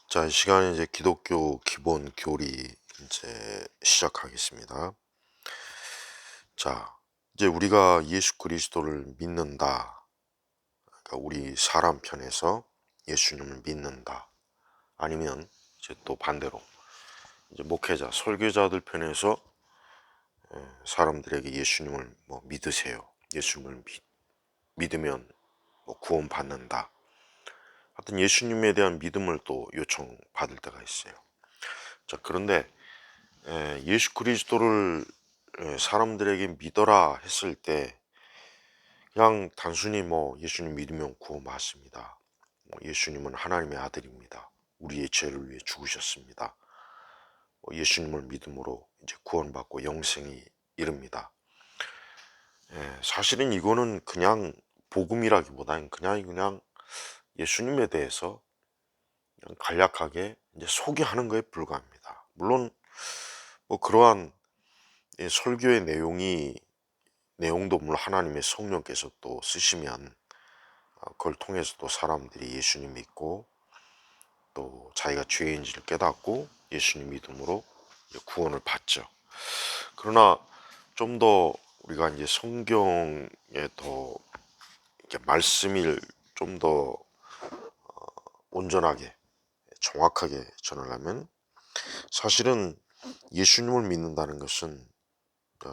자, 이 시간에 이제 기독교 기본 교리 이제 시작하겠습니다. 자, 이제 우리가 예수 그리스도를 믿는다. 그러니까 우리 사람 편에서 예수님을 믿는다. 아니면 이제 또 반대로 이제 목회자, 설교자들 편에서 사람들에게 예수님을 뭐 믿으세요. 예수님을 믿으면 뭐 구원 받는다. 하여튼 예수님에 대한 믿음을 또 요청받을 때가 있어요. 자, 그런데 예수 그리스도를 사람들에게 믿어라 했을 때 그냥 단순히 뭐 예수님 믿으면 구원 받습니다. 뭐 예수님은 하나님의 아들입니다. 우리의 죄를 위해 죽으셨습니다. 뭐 예수님을 믿음으로 이제 구원받고 영생이 이릅니다. 사실은 이거는 그냥 복음이라기보다는 그냥 예수님에 대해서 그냥 간략하게 이제 소개하는 거에 불과합니다. 물론 뭐 그러한 설교의 내용도 물론 하나님의 성령께서 또 쓰시면 그걸 통해서 또 사람들이 예수님 믿고 또 자기가 죄인지를 깨닫고 예수님 믿음으로 이제 구원을 받죠. 그러나 좀 더 우리가 이제 성경에 더 이렇게 말씀을 좀 더 온전하게 정확하게 전하려면 사실은 예수님을 믿는다는 것은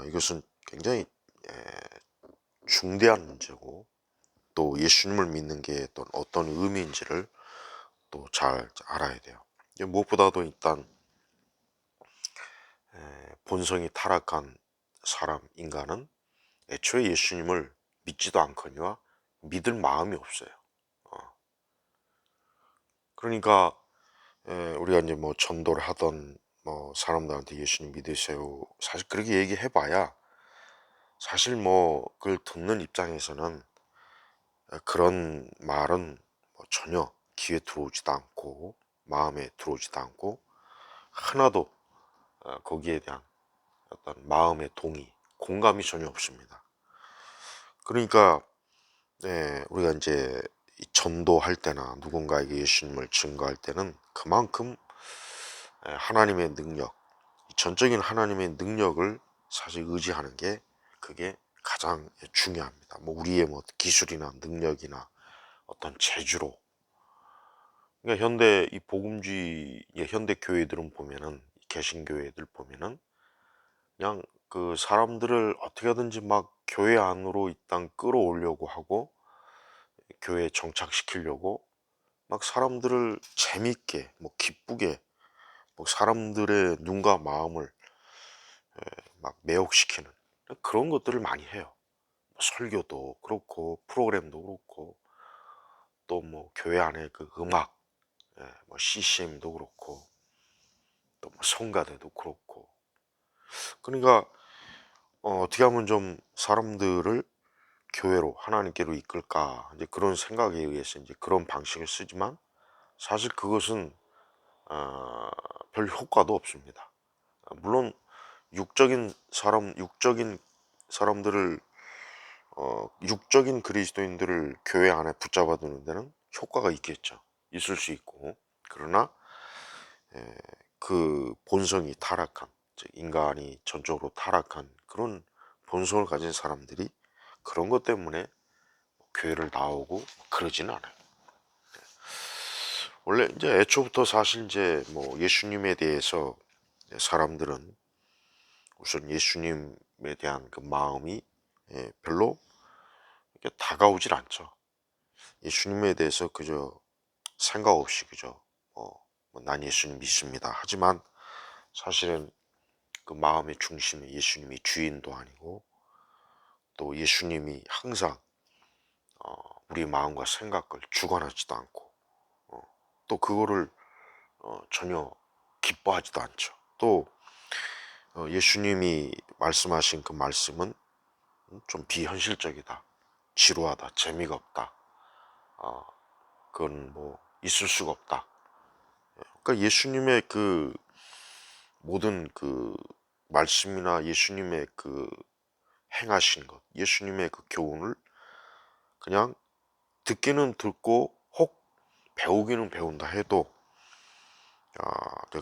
이것은 굉장히 에, 중대한 문제고 또 예수님을 믿는 게 또 어떤 의미인지를 또 잘 알아야 돼요. 무엇보다도 일단 본성이 타락한 인간은 애초에 예수님을 믿지도 않거니와 믿을 마음이 없어요. 어. 그러니까 우리가 이제 뭐 전도를 하던 뭐 사람들한테 예수님 믿으세요. 사실 그렇게 얘기해봐야 사실 뭐 그걸 듣는 입장에서는 그런 말은 뭐 전혀 귀에 들어오지도 않고 마음에 들어오지도 않고 하나도 거기에 대한 어떤 마음의 동의, 공감이 전혀 없습니다. 그러니까 우리가 이제 전도할 때나 누군가에게 예수님을 증거할 때는 그만큼 하나님의 능력, 전적인 하나님의 능력을 사실 의지하는 게 그게 가장 중요합니다. 뭐 우리의 뭐 기술이나 능력이나 어떤 재주로 그러니까 현대 이 복음주의 현대 교회들은 보면은 개신교회들 보면은 그냥 그 사람들을 어떻게 하든지 막 교회 안으로 일단 끌어오려고 하고 교회에 정착시키려고 막 사람들을 재밌게 뭐 기쁘게 뭐 사람들의 눈과 마음을 막 매혹시키는 그런 것들을 많이 해요. 뭐 설교도 그렇고 프로그램도 그렇고 또 뭐 교회 안에 그 음악 뭐 CCM도 그렇고 또 뭐 성가대도 그렇고 그러니까 어떻게 하면 좀 사람들을 교회로 하나님께로 이끌까 이제 그런 생각에 의해서 이제 그런 방식을 쓰지만 사실 그것은 어, 별 효과도 없습니다. 물론 육적인 사람들을 육적인 그리스도인들을 교회 안에 붙잡아 두는 데는 효과가 있겠죠. 있을 수 있고 그러나 에, 그 본성이 타락한 즉 인간이 전적으로 타락한 그런 본성을 가진 사람들이 그런 것 때문에 교회를 나오고 그러지는 않아요. 원래 이제 애초부터 사실 이제 뭐 예수님에 대해서 사람들은 우선 예수님에 대한 그 마음이 별로 이렇게 다가오질 않죠. 예수님에 대해서 그저 생각 없이 그저 난 예수님 믿습니다. 하지만 사실은 그 마음의 중심에 예수님이 주인도 아니고 또 예수님이 항상 우리 마음과 생각을 주관하지도 않고 어, 또 그거를 전혀 기뻐하지도 않죠. 또 예수님이 말씀하신 그 말씀은 좀 비현실적이다, 지루하다, 재미가 없다. 그건 뭐 있을 수가 없다. 그러니까 예수님의 그 모든 그 말씀이나 예수님의 그 행하신 것, 예수님의 그 교훈을 그냥 듣기는 듣고 혹 배우기는 배운다 해도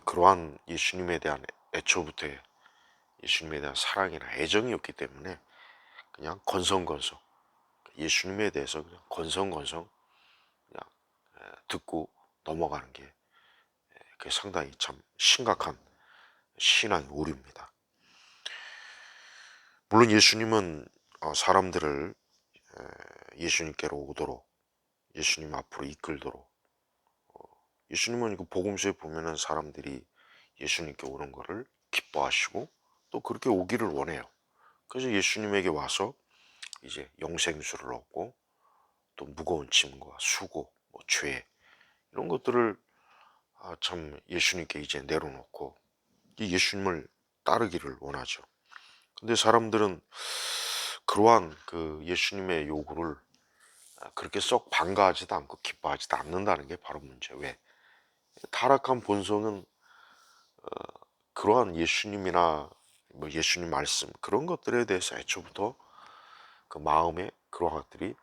그러한 예수님에 대한 애초부터의 예수님에 대한 사랑이나 애정이었기 때문에 그냥 건성건성 예수님에 대해서 그냥 건성건성 그냥 듣고 넘어가는 게 그게 상당히 참 심각한 신앙의 오류입니다. 물론 예수님은 사람들을 예수님께로 오도록 예수님 앞으로 이끌도록 예수님은 그 복음서에 보면은 사람들이 예수님께 오는 거를 기뻐하시고 또 그렇게 오기를 원해요. 그래서 예수님에게 와서 이제 영생수를 얻고 또 무거운 짐과 수고, 뭐 죄 이런 것들을 참 예수님께 이제 내려놓고 이 예수님을 따르기를 원하죠. 근데 사람들은 그러한 그 예수님의 요구를 그렇게 썩 반가하지도 않고 기뻐하지도 않는다는 게 바로 문제. 왜? 타락한 본성은 그러한 예수님이나 뭐 예수님 말씀 그런 것들에 대해서 애초부터 그 마음에 그러한 것들이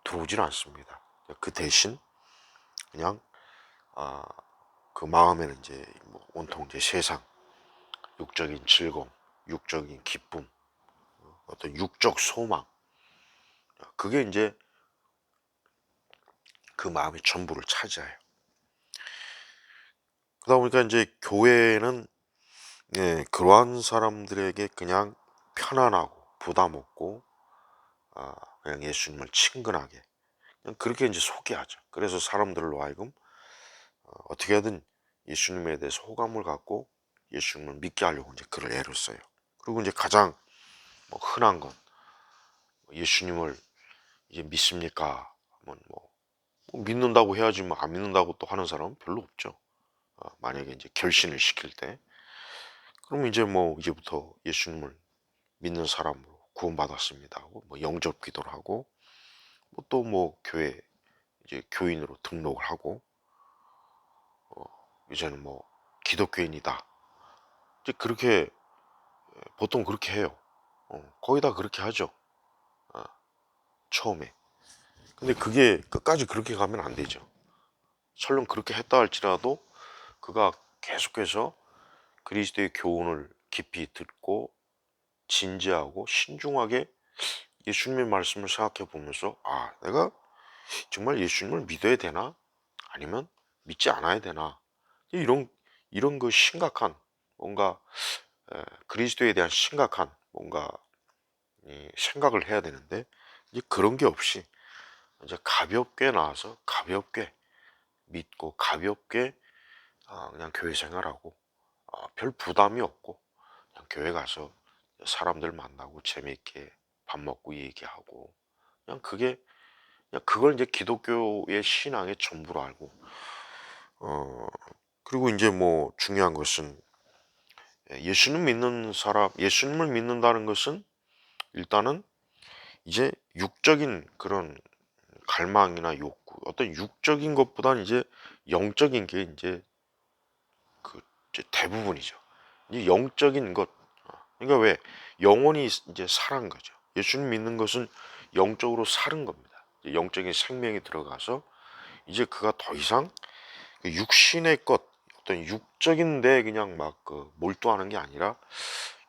들어오질 않습니다. 그 대신 그냥 그 마음에는 이제 뭐 온통 이제 세상, 육적인 즐거움, 육적인 기쁨, 어떤 육적 소망, 그게 이제 그 마음의 전부를 차지해요. 그러다 보니까 이제 교회는 그러한 사람들에게 그냥 편안하고 부담 없고 그냥 예수님을 친근하게 그냥 그렇게 이제 소개하죠. 그래서 사람들로 하여금 어떻게 하든 예수님에 대해서 호감을 갖고 예수님을 믿게 하려고 이제 그를 애를 써요. 그리고 이제 가장 뭐 흔한 건 예수님을 이제 믿습니까? 뭐 믿는다고 해야지 뭐 안 믿는다고 또 하는 사람은 별로 없죠. 만약에 이제 결신을 시킬 때, 그럼 이제 뭐 이제부터 예수님을 믿는 사람으로 구원받았습니다 하고 뭐 영접 기도를 하고 뭐 또 뭐 교회 이제 교인으로 등록을 하고 이제는 뭐 기독교인이다. 이제 그렇게 보통 그렇게 해요. 거의 다 그렇게 하죠. 처음에. 근데 그게 끝까지 그렇게 가면 안 되죠. 설령 그렇게 했다 할지라도 그가 계속해서 그리스도의 교훈을 깊이 듣고 진지하고 신중하게 예수님의 말씀을 생각해 보면서 내가 정말 예수님을 믿어야 되나? 아니면 믿지 않아야 되나? 이런 그 심각한 뭔가 그리스도에 대한 심각한 뭔가 이 생각을 해야 되는데 이제 그런 게 없이 이제 가볍게 나와서 가볍게 믿고 가볍게 그냥 교회 생활하고 별 부담이 없고 그냥 교회 가서 사람들 만나고 재미있게 밥 먹고 얘기하고 그냥 그냥 그걸 이제 기독교의 신앙의 전부로 알고 그리고 이제 뭐 중요한 것은 예수님 믿는 사람 예수님을 믿는다는 것은 일단은 이제 육적인 그런 갈망이나 욕구 어떤 육적인 것보다는 이제 영적인 게 그 이제 대부분이죠. 이 영적인 것. 그러니까 왜 영혼이 이제 살한 거죠. 예수님 믿는 것은 영적으로 살은 겁니다. 영적인 생명이 들어가서 이제 그가 더 이상 그 육신의 것, 어떤 육적인 데 그냥 막 그 몰두하는 게 아니라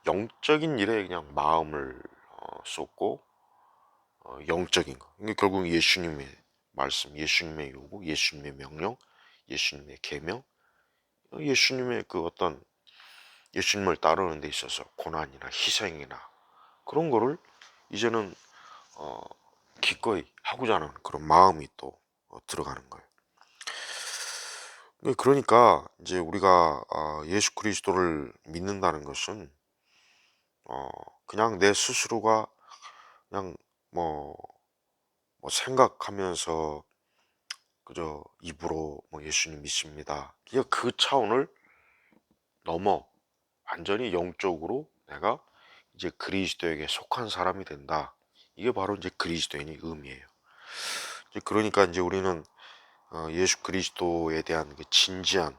영적인 일에 그냥 마음을 쏟고 영적인 거. 그러니까 결국 예수님의 말씀, 예수님의 요구, 예수님의 명령, 예수님의 계명, 예수님의 그 어떤 예수님을 따르는 데 있어서 고난이나 희생이나 그런 거를 이제는 어, 기꺼이 하고자 하는 그런 마음이 또 들어가는 거예요. 그러니까 이제 우리가 예수 그리스도를 믿는다는 것은 어, 그냥 내 스스로가 그냥 뭐, 뭐 생각하면서 그저 입으로 뭐 예수님 믿습니다. 그냥 그 차원을 넘어 완전히 영적으로 내가 이제 그리스도에게 속한 사람이 된다. 이게 바로 이제 그리스도인의 의미예요. 이제 그러니까 이제 우리는 예수 그리스도에 대한 그 진지한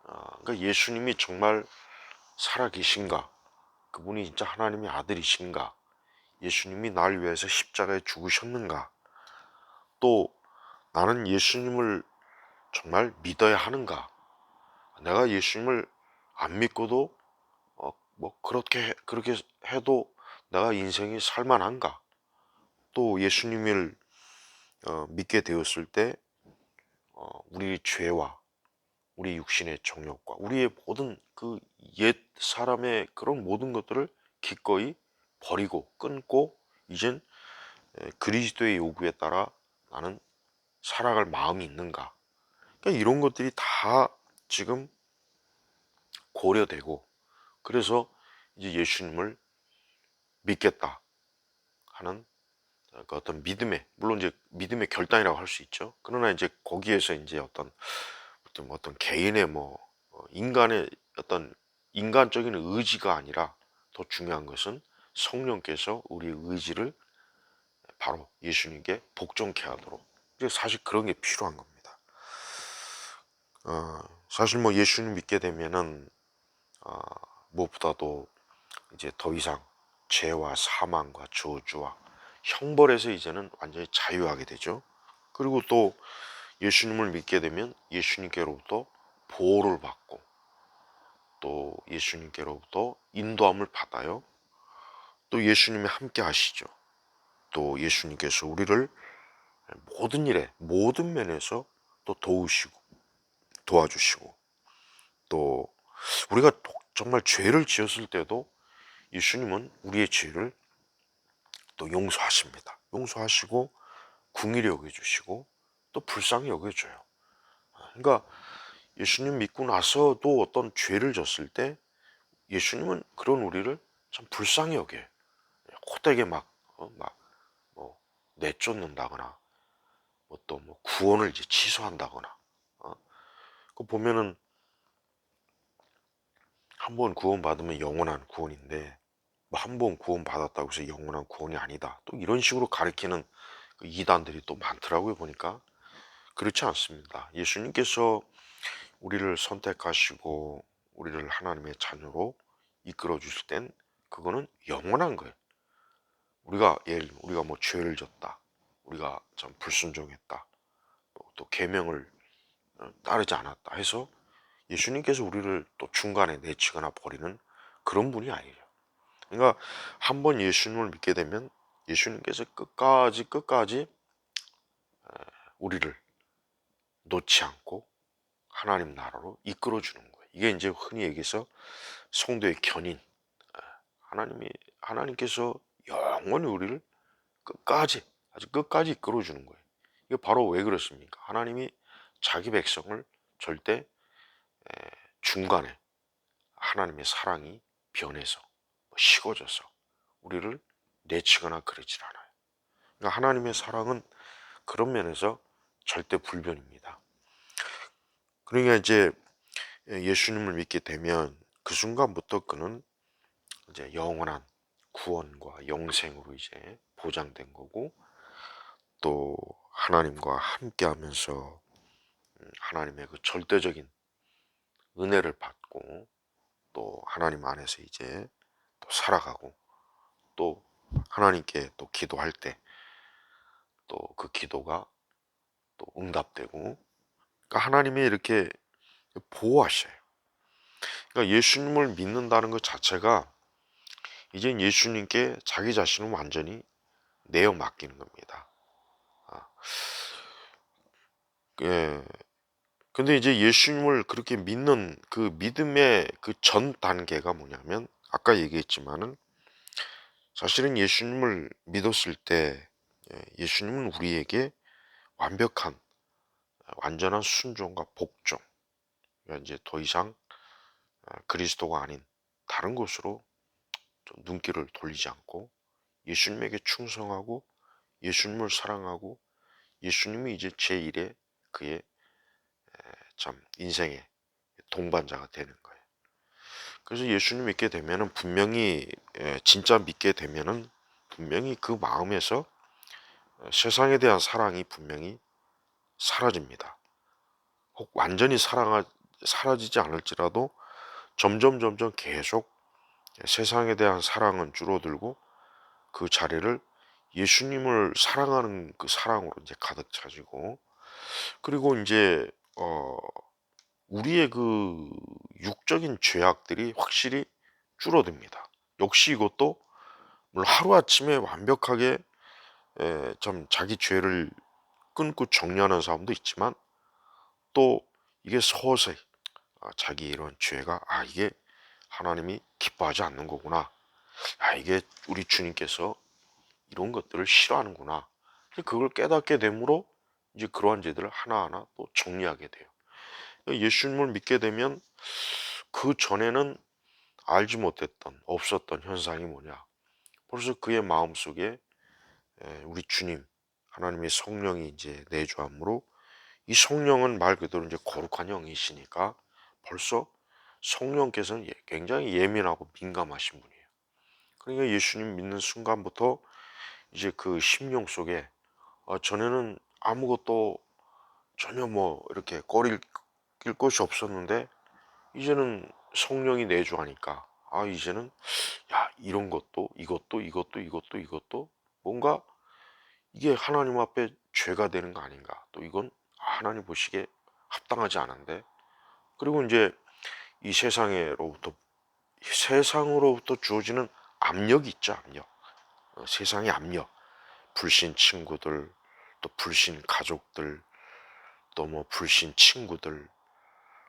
그러니까 예수님이 정말 살아계신가? 그분이 진짜 하나님의 아들이신가? 예수님이 날 위해서 십자가에 죽으셨는가? 또 나는 예수님을 정말 믿어야 하는가? 내가 예수님을 안 믿고도 뭐 그렇게 해도 내가 인생이 살만한가? 또 예수님을 믿게 되었을 때 우리 죄와 우리 육신의 정욕과 우리의 모든 그 옛 사람의 그런 모든 것들을 기꺼이 버리고 끊고 이젠 그리스도의 요구에 따라 나는 살아갈 마음이 있는가? 그러니까 이런 것들이 다 지금 고려되고, 그래서 이제 예수님을 믿겠다 하는 그 어떤 믿음의, 물론 이제 믿음의 결단이라고 할 수 있죠. 그러나 이제 거기에서 이제 어떤 개인의 인간의 어떤 인간적인 의지가 아니라 더 중요한 것은 성령께서 우리의 의지를 바로 예수님께 복종케 하도록, 이제 사실 그런 게 필요한 겁니다. 사실 뭐 예수님 믿게 되면은 어, 무엇보다도 이제 더 이상 죄와 사망과 저주와 형벌에서 이제는 완전히 자유하게 되죠. 그리고 또 예수님을 믿게 되면 예수님께로부터 보호를 받고 또 예수님께로부터 인도함을 받아요. 또 예수님이 함께 하시죠. 또 예수님께서 우리를 모든 일에 모든 면에서 또 도와주시고, 또 우리가 정말 죄를 지었을 때도 예수님은 우리의 죄를 또 용서하십니다. 용서하시고 긍휼히 여겨주시고 또 불쌍히 여겨줘요. 그러니까 예수님 믿고 나서도 어떤 죄를 졌을 때 예수님은 그런 우리를 참 불쌍히 여겨요. 호되게 뭐 내쫓는다거나 뭐 구원을 이제 취소한다거나. 그 보면은 한 번 구원 받으면 영원한 구원인데 뭐 한 번 구원 받았다고 해서 영원한 구원이 아니다, 또 이런 식으로 가르치는 그 이단들이 또 많더라고요. 보니까 그렇지 않습니다. 예수님께서 우리를 선택하시고 우리를 하나님의 자녀로 이끌어 주실 땐 그거는 영원한 거예요. 우리가 뭐 죄를 졌다, 우리가 참 불순종했다, 또 계명을 따르지 않았다 해서 예수님께서 우리를 또 중간에 내치거나 버리는 그런 분이 아니에요. 그러니까 한 번 예수님을 믿게 되면 예수님께서 끝까지 우리를 놓지 않고 하나님 나라로 이끌어 주는 거예요. 이게 이제 흔히 얘기해서 성도의 견인. 하나님이 하나님께서 영원히 우리를 끝까지, 아주 끝까지 이끌어 주는 거예요. 이게 바로 왜 그렇습니까? 하나님이 자기 백성을 절대 중간에 하나님의 사랑이 변해서 식어져서 우리를 내치거나 그러질 않아요. 그러니까 하나님의 사랑은 그런 면에서 절대 불변입니다. 그러니까 이제 예수님을 믿게 되면 그 순간부터 그는 이제 영원한 구원과 영생으로 이제 보장된 거고, 또 하나님과 함께 하면서 하나님의 그 절대적인 은혜를 받고 또 하나님 안에서 이제 또 살아가고, 또 하나님께 또 기도할 때 또 그 기도가 또 응답되고, 그러니까 하나님이 이렇게 보호하셔요. 그러니까 예수님을 믿는다는 것 자체가 이제 예수님께 자기 자신을 완전히 내어 맡기는 겁니다. 아, 예. 근데 이제 예수님을 그렇게 믿는 그 믿음의 그 전 단계가 뭐냐면 아까 얘기했지만은 사실은 예수님을 믿었을 때 예수님은 우리에게 완벽한 완전한 순종과 복종, 그러니까 이제 더 이상 그리스도가 아닌 다른 것으로 좀 눈길을 돌리지 않고 예수님에게 충성하고 예수님을 사랑하고 예수님이 이제 제1의 그의 참 인생의 동반자가 되는 거예요. 그래서 예수님 믿게 되면은 분명히 진짜 믿게 되면은 분명히 그 마음에서 세상에 대한 사랑이 분명히 사라집니다. 혹 완전히 사라지지 않을지라도 점점 계속 세상에 대한 사랑은 줄어들고 그 자리를 예수님을 사랑하는 그 사랑으로 이제 가득 차지고, 그리고 이제 우리의 그 육적인 죄악들이 확실히 줄어듭니다. 역시 이것도 물론 하루아침에 완벽하게 좀 자기 죄를 끊고 정리하는 사람도 있지만, 또 이게 서서히 자기 이런 죄가 이게 하나님이 기뻐하지 않는 거구나, 이게 우리 주님께서 이런 것들을 싫어하는구나, 그걸 깨닫게 되므로 이제 그러한 죄들을 하나하나 또 정리하게 돼요. 예수님을 믿게 되면 그 전에는 알지 못했던, 없었던 현상이 뭐냐, 벌써 그의 마음속에 우리 주님 하나님의 성령이 이제 내주함으로, 이 성령은 말 그대로 이제 거룩한 영이시니까 벌써 성령께서는 굉장히 예민하고 민감하신 분이에요. 그러니까 예수님 믿는 순간부터 이제 그 심령 속에 전에는 아무것도 전혀 뭐 이렇게 꺼릴 것이 없었는데, 이제는 성령이 내주하니까 이제는 이런 것도 이것도 뭔가 이게 하나님 앞에 죄가 되는 거 아닌가, 또 이건 하나님 보시기에 합당하지 않은데, 그리고 이제 이 세상으로부터 주어지는 압력이 있죠. 압력, 세상의 압력, 불신 친구들, 또 불신 가족들, 또 뭐 불신 친구들,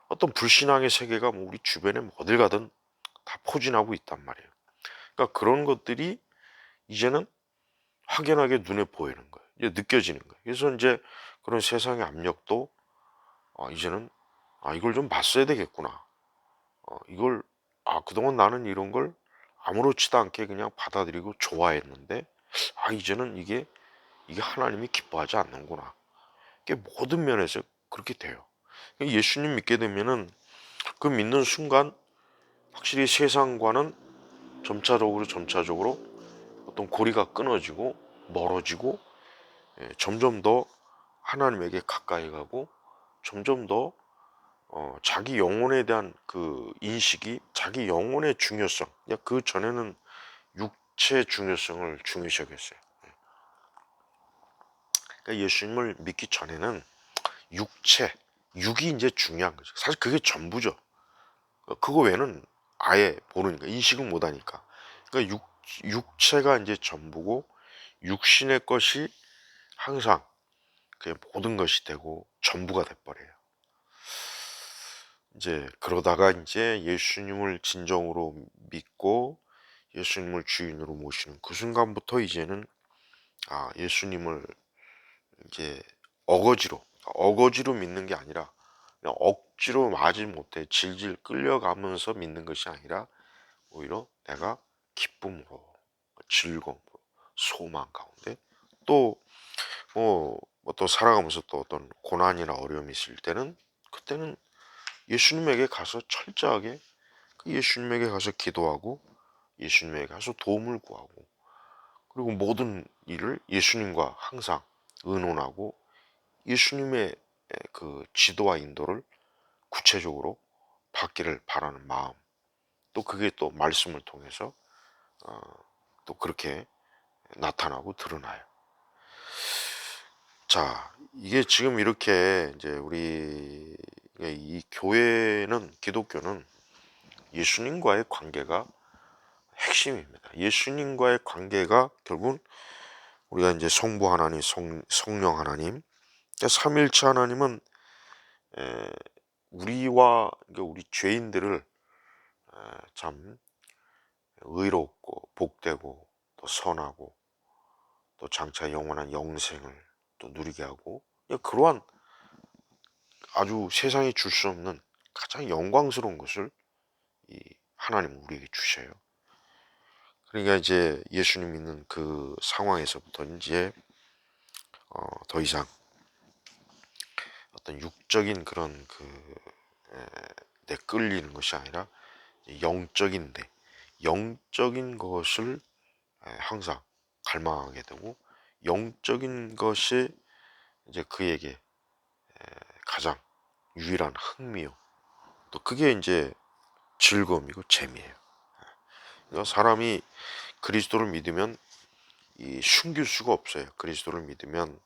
어떤 불신앙의 세계가 뭐 우리 주변에 뭐 어딜 가든 다 포진하고 있단 말이에요. 그러니까 그런 것들이 이제는 확연하게 눈에 보이는 거예요. 이제 느껴지는 거예요. 그래서 이제 그런 세상의 압력도 이제는 이걸 좀 맞서야 되겠구나. 이걸 그동안 나는 이런 걸 아무렇지도 않게 그냥 받아들이고 좋아했는데, 이제는 이게 하나님이 기뻐하지 않는구나. 이게 모든 면에서 그렇게 돼요. 예수님 믿게 되면은 그 믿는 순간 확실히 세상과는 점차적으로 어떤 고리가 끊어지고 멀어지고, 점점 더 하나님에게 가까이 가고, 점점 더 자기 영혼에 대한 그 인식이, 자기 영혼의 중요성, 그 전에는 육체의 중요성을 중요시 여겼어요. 그러니까 예수님을 믿기 전에는 육이 이제 중요한 거죠. 사실 그게 전부죠. 그거 외에는 아예 모르니까, 인식을 못하니까. 그러니까 육체가 이제 전부고, 육신의 것이 항상 그 모든 것이 되고 전부가 돼버려요. 이제 그러다가 이제 예수님을 진정으로 믿고 예수님을 주인으로 모시는 그 순간부터 이제는 예수님을 이제 어거지로 믿는 게 아니라, 그냥 억지로 마지 못해 질질 끌려가면서 믿는 것이 아니라, 오히려 내가 기쁨으로, 즐거움으로, 소망 가운데, 또 또 살아가면서 또 어떤 고난이나 어려움이 있을 때는, 그때는 예수님에게 가서 철저하게 그 예수님에게 가서 기도하고, 예수님에게 가서 도움을 구하고, 그리고 모든 일을 예수님과 항상 의논하고, 예수님의 그 지도와 인도를 구체적으로 받기를 바라는 마음, 또 그게 또 말씀을 통해서 어, 또 그렇게 나타나고 드러나요. 자, 이게 지금 이렇게 이제 우리 이 교회는, 기독교는 예수님과의 관계가 핵심입니다. 예수님과의 관계가 결국은 우리가 이제 성부 하나님, 성령 하나님, 그러니까 삼일체 하나님은 에, 그러니까 우리 죄인들을 참 의롭고 복되고 또 선하고 또 장차 영원한 영생을 또 누리게 하고, 그러한 아주 세상이 줄 수 없는 가장 영광스러운 것을 이 하나님 우리에게 주셔요. 그러니까 이제 예수님 믿는 그 상황에서부터 이제 더 이상 어떤 육적인 그런 내 끌리는 것이 아니라 영적인 것을 항상 갈망하게 되고, 영적인 것이 이제 그에게 가장 유일한 흥미요, 또 그게 이제 즐거움이고 재미예요. 그러니까 사람이 그리스도를 믿으면 숨길 수가 없어요. 그리스도를 믿으면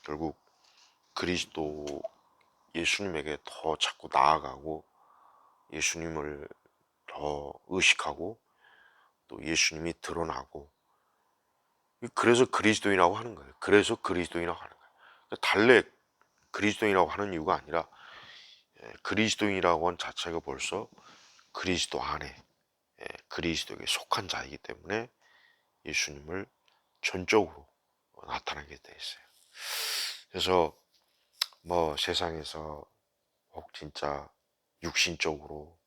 결국 그리스도를 예수님에게 더 자꾸 나아가고 예수님을 더 의식하고 또 예수님이 드러나고, 그래서 그리스도인이라고 하는 거예요. 그래서 그리스도인이라고 하는 거예요. 그러니까 달래 그리스도인이라고 하는 이유가 아니라 그리스도인이라고 하는 자체가 벌써 그리스도 안에 그리스도에게 속한 자이기 때문에 예수님을 전적으로 나타나게 돼 있어요. 그래서 뭐 세상에서 혹 진짜 육신적으로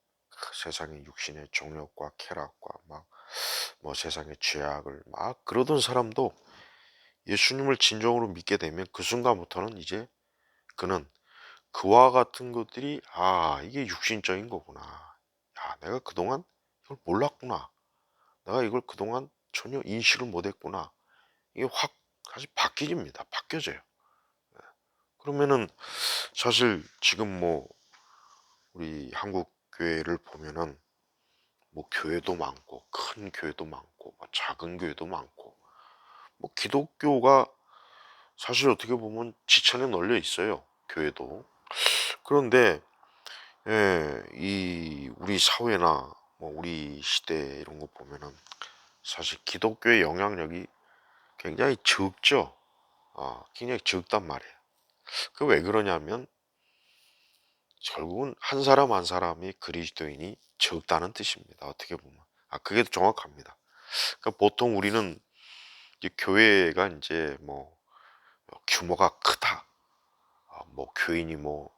세상의 육신의 정욕과 쾌락과 막 뭐 세상의 죄악을 막 그러던 사람도 예수님을 진정으로 믿게 되면 그 순간부터는 이제 그는 그와 같은 것들이 이게 육신적인 거구나. 내가 그동안 이걸 몰랐구나. 내가 이걸 그동안 전혀 인식을 못했구나. 이게 확 사실 바뀌집니다. 바뀌어져요. 그러면은 사실 지금 뭐 우리 한국 교회를 보면은 뭐 교회도 많고 큰 교회도 많고 뭐 작은 교회도 많고 뭐 기독교가 사실 어떻게 보면 지천에 널려 있어요. 교회도. 그런데 이 우리 사회나 뭐 우리 시대 이런 거 보면은 사실 기독교의 영향력이 굉장히 적죠. 굉장히 적단 말이에요. 그 왜 그러냐면 결국은 한 사람 한 사람이 그리스도인이 적다는 뜻입니다. 어떻게 보면. 그게 정확합니다. 그러니까 보통 우리는 이제 교회가 이제 뭐 규모가 크다. 뭐 교인이 뭐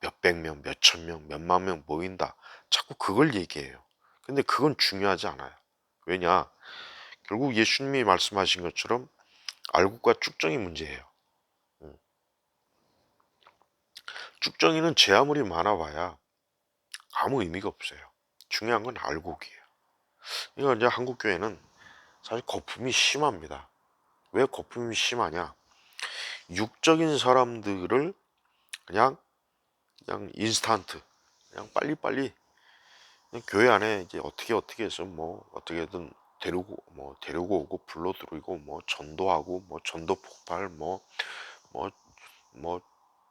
몇백 명, 몇천 명, 몇만 명 모인다. 자꾸 그걸 얘기해요. 근데 그건 중요하지 않아요. 왜냐? 결국 예수님이 말씀하신 것처럼 알곡과 쭉정이 문제예요. 음. 쭉정이는 제 아무리 많아봐야 아무 의미가 없어요. 중요한 건 알곡이에요. 이거 이제 한국 교회는 사실 거품이 심합니다. 왜 거품이 심하냐? 육적인 사람들을 그냥 인스턴트, 그냥 빨리빨리 그냥 교회 안에 이제 어떻게 해서 뭐 어떻게든 데리고 오고 불러들이고 뭐 전도하고 뭐 전도 폭발 뭐 뭐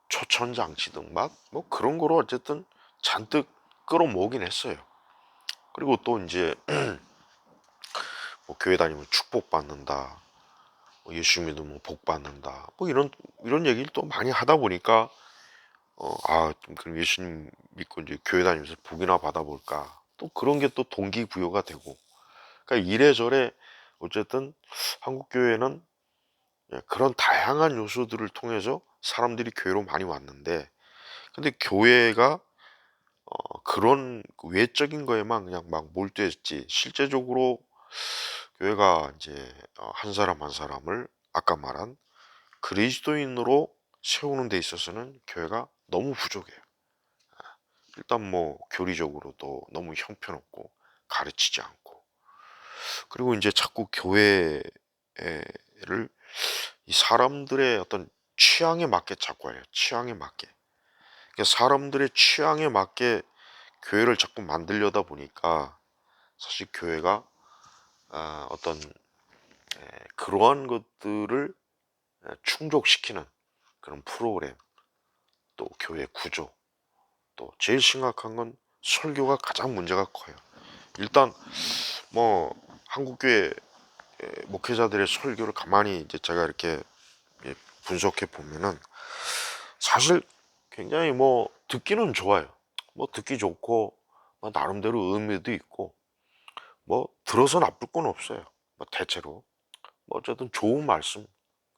초천장치 등 막 뭐 그런 거로 어쨌든 잔뜩 끌어모으긴 했어요. 그리고 또 이제 뭐 교회 다니면 축복받는다, 뭐 예수 믿으면 복받는다, 뭐 이런 얘기를 또 많이 하다 보니까 좀 그럼 예수님 믿고 이제 교회 다니면서 복이나 받아볼까, 또 그런 게 또 동기부여가 되고, 그러니까 이래저래 어쨌든 한국 교회는 그런 다양한 요소들을 통해서 사람들이 교회로 많이 왔는데, 근데 교회가 그런 그 외적인 거에만 그냥 막 몰두했지 실제적으로 교회가 이제 한 사람 한 사람을 아까 말한 그리스도인으로 세우는 데 있어서는 교회가 너무 부족해요. 일단 뭐 교리적으로도 너무 형편없고 가르치지 않고, 그리고 이제 자꾸 교회를 이 사람들의 어떤 취향에 맞게 자꾸 해요. 취향에 맞게. 그러니까 사람들의 취향에 맞게 교회를 자꾸 만들려다 보니까 사실 교회가 어떤 그러한 것들을 충족시키는 그런 프로그램, 또 교회 구조, 또 제일 심각한 건 설교가 가장 문제가 커요. 일단 뭐 한국교회 목회자들의 설교를 가만히 이제 제가 이렇게 분석해 보면은 사실 굉장히 뭐 듣기는 좋아요. 뭐 듣기 좋고 뭐 나름대로 의미도 있고 뭐 들어서 나쁠 건 없어요. 뭐 대체로 뭐 어쨌든 좋은 말씀,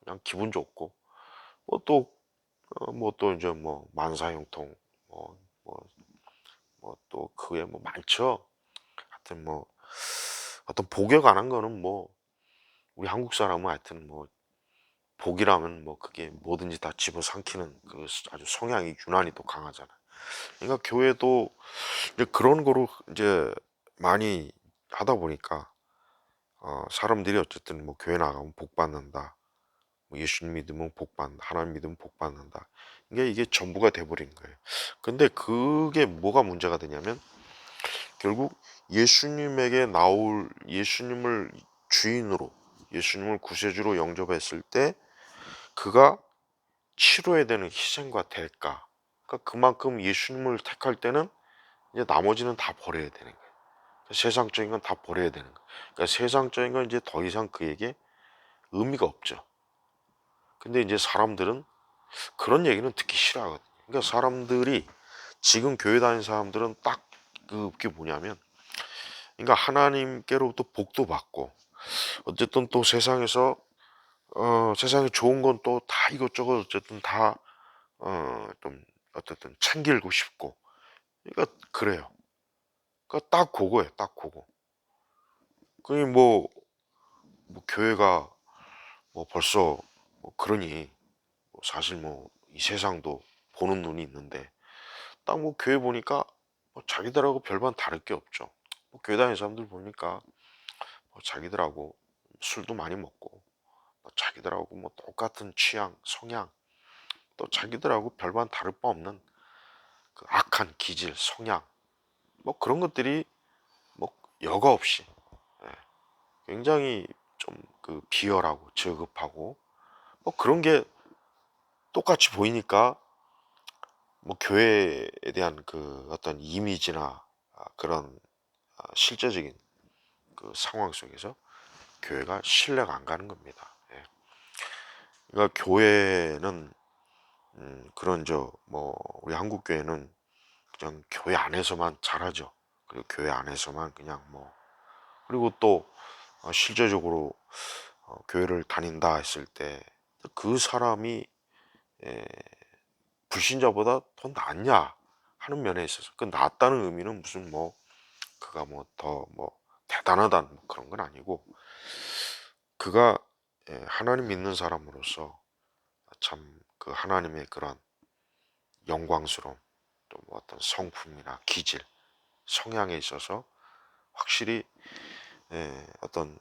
그냥 기분 좋고 뭐 또 뭐 또 이제 뭐 만사형통 뭐 뭐 뭐 또 그게 뭐 많죠. 하여튼 뭐 어떤 복에 관한 거는 뭐 우리 한국 사람은 하여튼 뭐 복이라면 뭐 그게 뭐든지 다 집어삼키는 그 아주 성향이 유난히 또 강하잖아요. 그러니까 교회도 이제 그런 거로 이제 많이 하다 보니까 사람들이 어쨌든 뭐 교회 나가면 복 받는다, 뭐 예수님 믿으면 복 받는다, 하나님 믿으면 복 받는다, 이게 전부가 돼버린 거예요. 근데 그게 뭐가 문제가 되냐면 결국 예수님에게 나올 예수님을 주인으로, 예수님을 구세주로 영접했을 때 그가 치러야 되는 희생과 대가, 그러니까 그만큼 예수님을 택할 때는 이제 나머지는 다 버려야 되는 거예요. 세상적인 건 다 버려야 되는 거예요. 그러니까 세상적인 건 이제 더 이상 그에게 의미가 없죠. 근데 이제 사람들은 그런 얘기는 듣기 싫어하거든요. 그러니까 사람들이 지금 교회 다니는 사람들은 딱 그게 뭐냐면, 그러니까 하나님께로부터 복도 받고 어쨌든 또 세상에서 세상에 좋은 건 또 다 이것저것 어쨌든 다 좀 어쨌든 챙기고 싶고, 그러니까 그래요. 그러니까 딱 그거예요. 딱 그거. 그니 뭐 교회가 뭐 벌써 뭐 그러니 뭐 사실 뭐 이 세상도 보는 눈이 있는데, 딱 뭐 교회 보니까 뭐 자기들하고 별반 다를 게 없죠. 뭐 교회 다니는 사람들 보니까 뭐 자기들하고 술도 많이 먹고, 뭐 자기들하고 뭐 똑같은 취향, 성향, 또 자기들하고 별반 다를 바 없는 그 악한 기질, 성향, 뭐 그런 것들이 뭐 여과 없이, 예, 굉장히 좀 그 비열하고 저급하고 뭐 그런 게 똑같이 보이니까, 뭐 교회에 대한 그 어떤 이미지나 그런 실제적인 그 상황 속에서 교회가 신뢰가 안 가는 겁니다. 예. 그러니까 교회는 그런 저 뭐 우리 한국 교회는 그냥 교회 안에서만 잘하죠. 그리고 교회 안에서만 그냥 뭐, 그리고 또 실제적으로 교회를 다닌다 했을 때 그 사람이 예, 불신자보다 더 낫냐 하는 면에 있어서, 그 낫다는 의미는 무슨 뭐 그가 뭐 더 뭐 대단하다는 뭐 그런 건 아니고, 그가 하나님 믿는 사람으로서 참 그 하나님의 그런 영광스러운 또 뭐 어떤 성품이나 기질, 성향에 있어서 확실히 어떤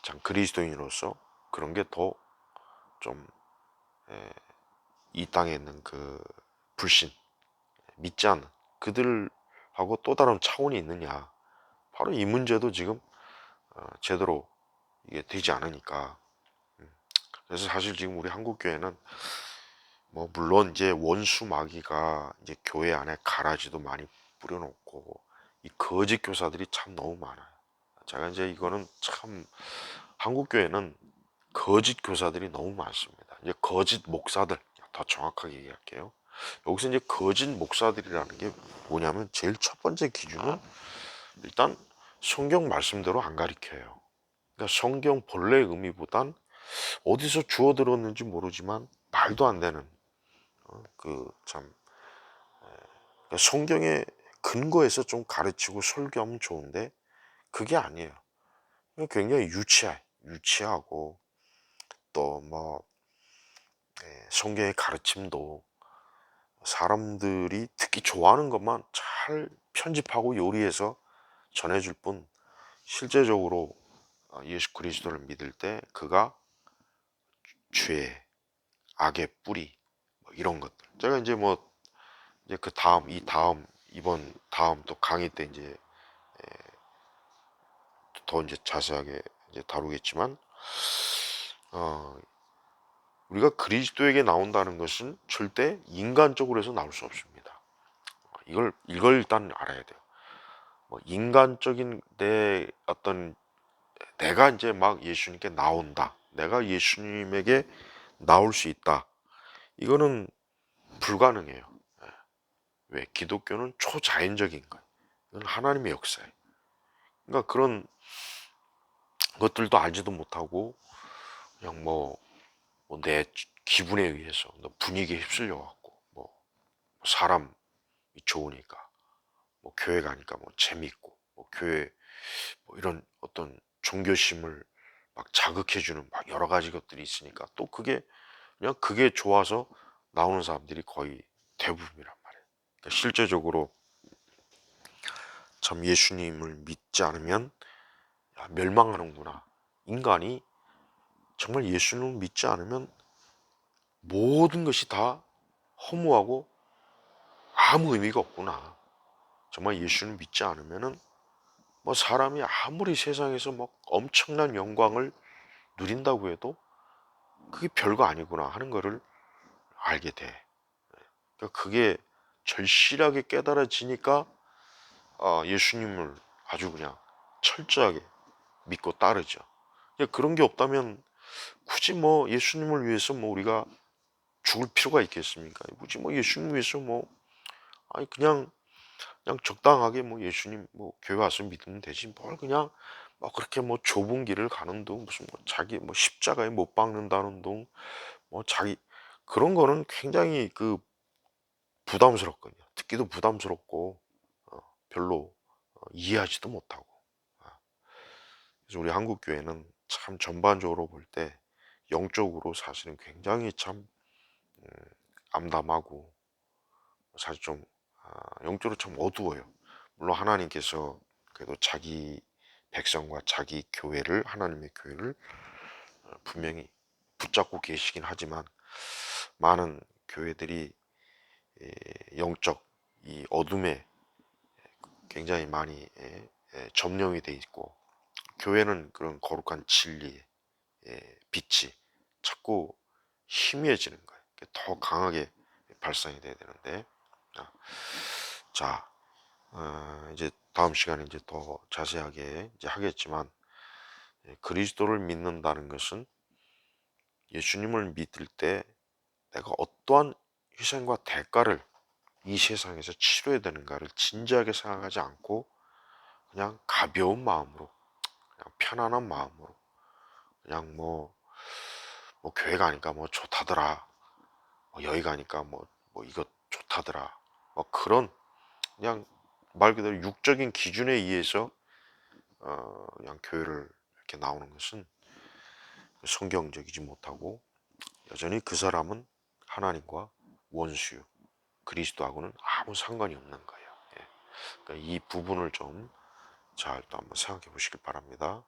참 그리스도인으로서 그런 게 더 좀 이 땅에 있는 그 불신, 믿지 않는 그들하고 또 다른 차원이 있느냐, 바로 이 문제도 지금 제대로 이게 되지 않으니까. 그래서 사실 지금 우리 한국 교회는 뭐 물론 이제 원수 마귀가 이제 교회 안에 가라지도 많이 뿌려놓고 이 거짓 교사들이 참 너무 많아요. 제가 이제 이거는 참, 한국 교회는 거짓 교사들이 너무 많습니다. 이제 거짓 목사들, 더 정확하게 얘기할게요. 여기서 이제 거짓 목사들이라는 게 뭐냐면, 제일 첫 번째 기준은 일단 성경 말씀대로 안 가르쳐요. 그러니까 성경 본래의 의미보단 어디서 주워 들었는지 모르지만 말도 안 되는 그참 성경의 근거에서 좀 가르치고 설교하면 좋은데 그게 아니에요. 굉장히 유치하고 또 뭐 성경의 가르침도 사람들이 듣기 좋아하는 것만 잘 편집하고 요리해서 전해줄 뿐, 실제적으로 예수 그리스도를 믿을 때 그가 죄, 악의 뿌리, 뭐 이런 것들, 제가 이제 뭐 이제 그 다음 이 다음 이번 다음 또 강의 때 이제 더 이제 자세하게 이제 다루겠지만, 어, 우리가 그리스도에게 나온다는 것은 절대 인간적으로 해서 나올 수 없습니다. 이걸 일단 알아야 돼요. 뭐 인간적인 내 어떤, 내가 이제 막 예수님께 나온다, 내가 예수님에게 나올 수 있다, 이거는 불가능해요. 왜? 기독교는 초자연적인 거예요. 이건 하나님의 역사예요. 그러니까 그런 것들도 알지도 못하고 그냥 뭐 내 기분에 의해서 분위기에 휩쓸려 갖고 뭐 사람이 좋으니까 뭐 교회 가니까 뭐 재밌고 뭐 교회 뭐 이런 어떤 종교심을 막 자극해주는 막 여러 가지 것들이 있으니까, 또 그게 그냥 그게 좋아서 나오는 사람들이 거의 대부분이란 말이에요. 그러니까 실제적으로 참 예수님을 믿지 않으면 멸망하는구나. 인간이 정말 예수님을 믿지 않으면 모든 것이 다 허무하고 아무 의미가 없구나. 정말 예수를 믿지 않으면은 뭐 사람이 아무리 세상에서 뭐 엄청난 영광을 누린다고 해도 그게 별거 아니구나 하는 거를 알게 돼. 그러니까 그게 절실하게 깨달아지니까 예수님을 아주 그냥 철저하게 믿고 따르죠. 그러니까 그런 게 없다면 굳이 뭐 예수님을 위해서 뭐 우리가 죽을 필요가 있겠습니까? 굳이 뭐 예수님 위해서 뭐 아니 그냥 적당하게 뭐 예수님 뭐 교회 와서 믿으면 되지 뭘 그냥 뭐 그렇게 뭐 좁은 길을 가는 둥 무슨 뭐 자기 뭐 십자가에 못 박는다는 둥 뭐 자기 그런 거는 굉장히 그 부담스럽거든요. 듣기도 부담스럽고 별로 이해하지도 못하고. 아, 그래서 우리 한국 교회는 참 전반적으로 볼 때 영적으로 사실은 굉장히 참 음, 암담하고 사실 좀 영적으로 참 어두워요. 물론 하나님께서 그래도 자기 백성과 자기 교회를 하나님의 교회를 분명히 붙잡고 계시긴 하지만 많은 교회들이 영적 이 어둠에 굉장히 많이 점령이 돼 있고 교회는 그런 거룩한 진리의 빛이 자꾸 희미해지는 거예요. 더 강하게 발산이 돼야 되는데 아, 자 이제 다음 시간에 이제 더 자세하게 이제 하겠지만 그리스도를 믿는다는 것은 예수님을 믿을 때 내가 어떠한 희생과 대가를 이 세상에서 치러야 되는가를 진지하게 생각하지 않고 그냥 가벼운 마음으로 그냥 편안한 마음으로 그냥 뭐 교회 가니까 뭐 좋다더라 뭐 여기 가니까 뭐 이거 좋다더라 뭐 그런 그냥 말 그대로 육적인 기준에 의해서 그냥 교회를 이렇게 나오는 것은 성경적이지 못하고 여전히 그 사람은 하나님과 원수 그리스도하고는 아무 상관이 없는 거예요. 예. 그러니까 이 부분을 좀 잘 또 한번 생각해 보시길 바랍니다.